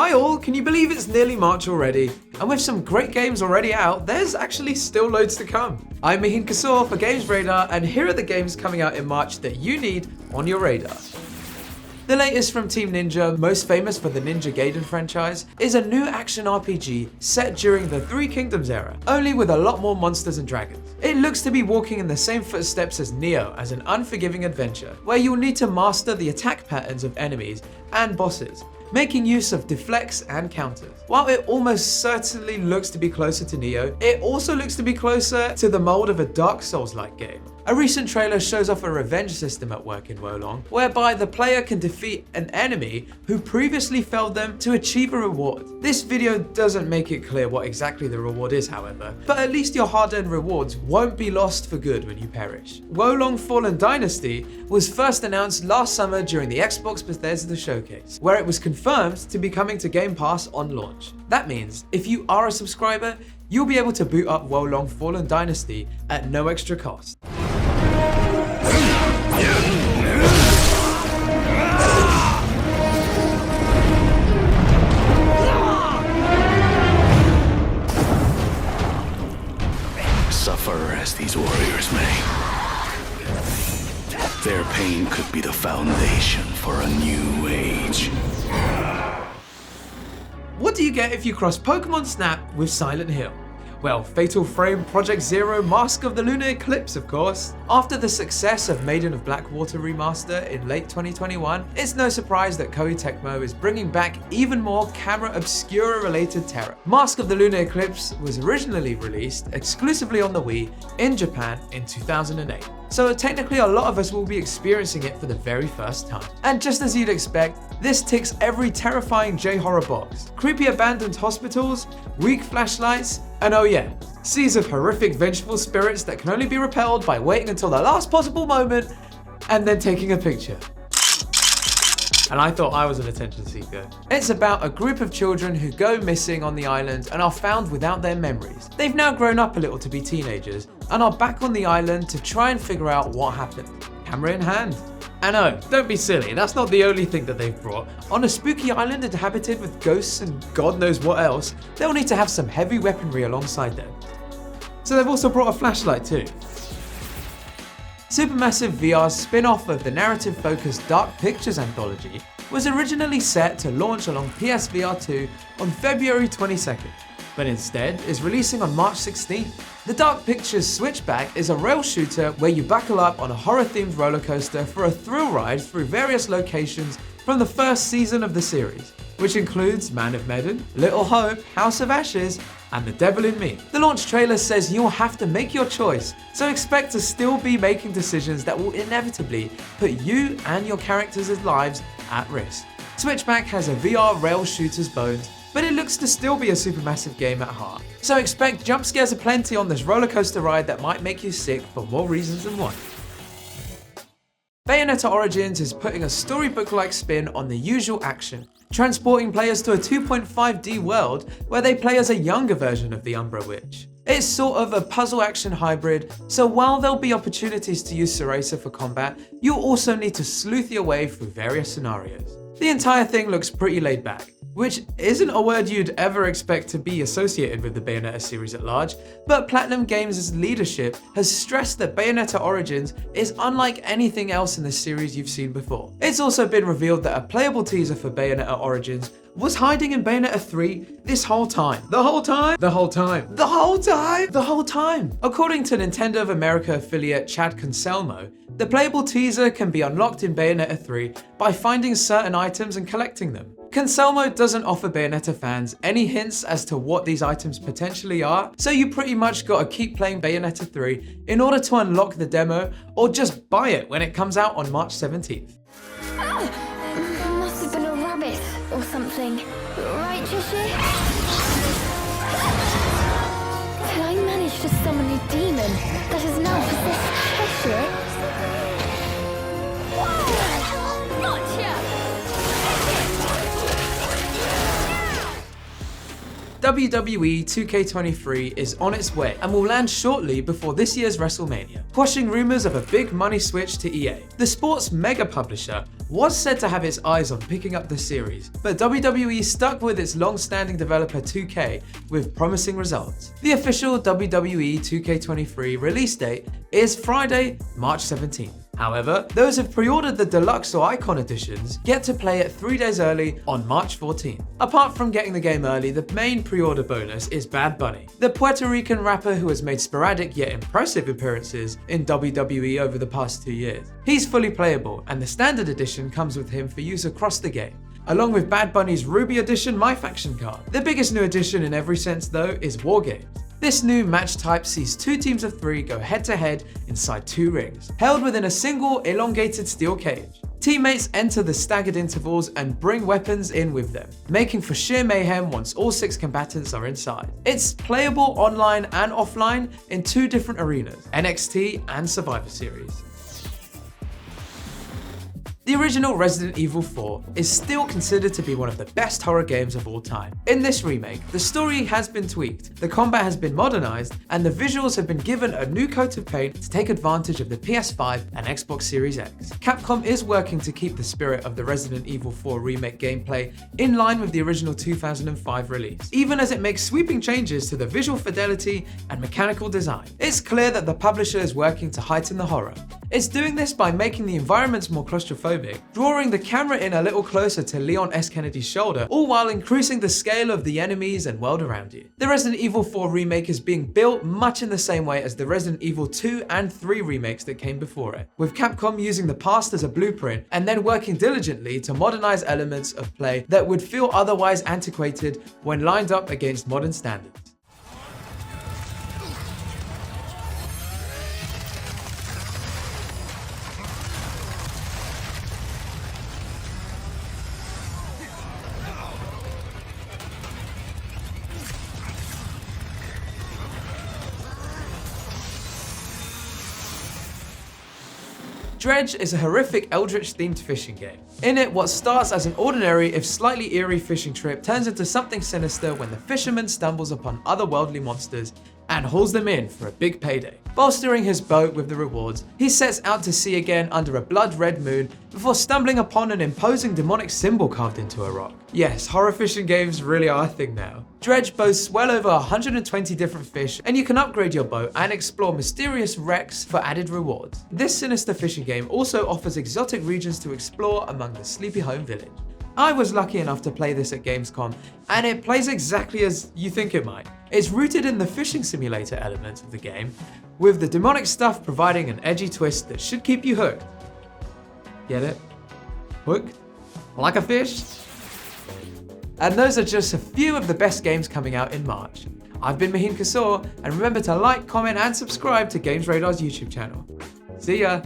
Hi all, can you believe it's nearly March already? And with some great games already out, there's actually still loads to come. I'm Mahin Kesore for GamesRadar, and here are the games coming out in March that you need on your radar. The latest from Team Ninja, most famous for the Ninja Gaiden franchise, is a new action RPG set during the Three Kingdoms era, only with a lot more monsters and dragons. It looks to be walking in the same footsteps as Nioh as an unforgiving adventure, where you'll need to master the attack patterns of enemies and bosses, making use of deflects and counters. While it almost certainly looks to be closer to Nioh, it also looks to be closer to the mold of a Dark Souls-like game. A recent trailer shows off a revenge system at work in Wolong, whereby the player can defeat an enemy who previously failed them to achieve a reward. This video doesn't make it clear what exactly the reward is, however, but at least your hard-earned rewards won't be lost for good when you perish. Wolong Fallen Dynasty was first announced last summer during the Xbox Bethesda showcase, where it was confirmed to be coming to Game Pass on launch. That means, if you are a subscriber, you'll be able to boot up Wolong Fallen Dynasty at no extra cost. Suffer as these warriors may, their pain could be the foundation for a new age. What do you get if you cross Pokemon Snap with Silent Hill? Well, Fatal Frame, Project Zero, Mask of the Lunar Eclipse, of course. After the success of Maiden of Blackwater Remaster in late 2021, it's no surprise that Koei Tecmo is bringing back even more camera obscura-related terror. Mask of the Lunar Eclipse was originally released exclusively on the Wii in Japan in 2008. So technically a lot of us will be experiencing it for the very first time. And just as you'd expect, this ticks every terrifying J-horror box. Creepy abandoned hospitals, weak flashlights, and oh yeah, seas of horrific vengeful spirits that can only be repelled by waiting until the last possible moment and then taking a picture. And I thought I was an attention seeker. It's about a group of children who go missing on the island and are found without their memories. They've now grown up a little to be teenagers and are back on the island to try and figure out what happened, camera in hand. And oh, don't be silly, that's not the only thing that they've brought. On a spooky island inhabited with ghosts and God knows what else, they'll need to have some heavy weaponry alongside them. So they've also brought a flashlight too. Supermassive VR's spin-off of the narrative-focused Dark Pictures anthology was originally set to launch along PSVR 2 on February 22nd, but instead is releasing on March 16th. The Dark Pictures Switchback is a rail shooter where you buckle up on a horror-themed roller coaster for a thrill ride through various locations from the first season of the series, which includes Man of Medan, Little Hope, House of Ashes, and The Devil in Me. The launch trailer says you'll have to make your choice, so expect to still be making decisions that will inevitably put you and your characters' lives at risk. Switchback has a VR rail shooter's bones, but it looks to still be a supermassive game at heart. So expect jump scares aplenty on this roller coaster ride that might make you sick for more reasons than one. Bayonetta Origins is putting a storybook-like spin on the usual action, transporting players to a 2.5D world where they play as a younger version of the Umbra Witch. It's sort of a puzzle action hybrid, so while there'll be opportunities to use Cereza for combat, you'll also need to sleuth your way through various scenarios. The entire thing looks pretty laid back, which isn't a word you'd ever expect to be associated with the Bayonetta series at large, but Platinum Games' leadership has stressed that Bayonetta Origins is unlike anything else in the series you've seen before. It's also been revealed that a playable teaser for Bayonetta Origins was hiding in Bayonetta 3 this whole time. The whole time? The whole time. The whole time? The whole time. According to Nintendo of America affiliate Chad Conselmo, the playable teaser can be unlocked in Bayonetta 3 by finding certain items and collecting them. Conselmo doesn't offer Bayonetta fans any hints as to what these items potentially are, so you pretty much gotta keep playing Bayonetta 3 in order to unlock the demo, or just buy it when it comes out on March 17th. There must have been a rabbit or something. Right, Cheshire? Did I manage to summon a demon that has now possessed Cheshire? WWE 2K23 is on its way and will land shortly before this year's WrestleMania, quashing rumors of a big money switch to EA. The sports mega publisher was said to have its eyes on picking up the series, but WWE stuck with its long-standing developer 2K with promising results. The official WWE 2K23 release date is Friday, March 17th. However, those who've pre-ordered the Deluxe or Icon editions get to play it 3 days early on March 14th. Apart from getting the game early, the main pre-order bonus is Bad Bunny, the Puerto Rican rapper who has made sporadic yet impressive appearances in WWE over the past 2 years. He's fully playable, and the standard edition comes with him for use across the game, along with Bad Bunny's Ruby Edition My Faction card. The biggest new addition in every sense though is War Games. This new match type sees 2 teams of 3 go head to head inside 2 rings, held within a single elongated steel cage. Teammates enter the staggered intervals and bring weapons in with them, making for sheer mayhem once all 6 combatants are inside. It's playable online and offline in 2 different arenas, NXT and Survivor Series. The original Resident Evil 4 is still considered to be one of the best horror games of all time. In this remake, the story has been tweaked, the combat has been modernized, and the visuals have been given a new coat of paint to take advantage of the PS5 and Xbox Series X. Capcom is working to keep the spirit of the Resident Evil 4 remake gameplay in line with the original 2005 release, even as it makes sweeping changes to the visual fidelity and mechanical design. It's clear that the publisher is working to heighten the horror. It's doing this by making the environments more claustrophobic, drawing the camera in a little closer to Leon S. Kennedy's shoulder, all while increasing the scale of the enemies and world around you. The Resident Evil 4 remake is being built much in the same way as the Resident Evil 2 and 3 remakes that came before it, with Capcom using the past as a blueprint and then working diligently to modernize elements of play that would feel otherwise antiquated when lined up against modern standards. Dredge is a horrific Eldritch-themed fishing game. In it, what starts as an ordinary, if slightly eerie fishing trip turns into something sinister when the fisherman stumbles upon otherworldly monsters and hauls them in for a big payday. Bolstering his boat with the rewards, he sets out to sea again under a blood-red moon before stumbling upon an imposing demonic symbol carved into a rock. Yes, horror fishing games really are a thing now. Dredge boasts well over 120 different fish, and you can upgrade your boat and explore mysterious wrecks for added rewards. This sinister fishing game also offers exotic regions to explore among the Sleepy Home Village. I was lucky enough to play this at Gamescom, and it plays exactly as you think it might. It's rooted in the fishing simulator element of the game, with the demonic stuff providing an edgy twist that should keep you hooked. Get it? Hooked? Like a fish? And those are just a few of the best games coming out in March. I've been Mahin Kesore, and remember to like, comment, and subscribe to GamesRadar's YouTube channel. See ya!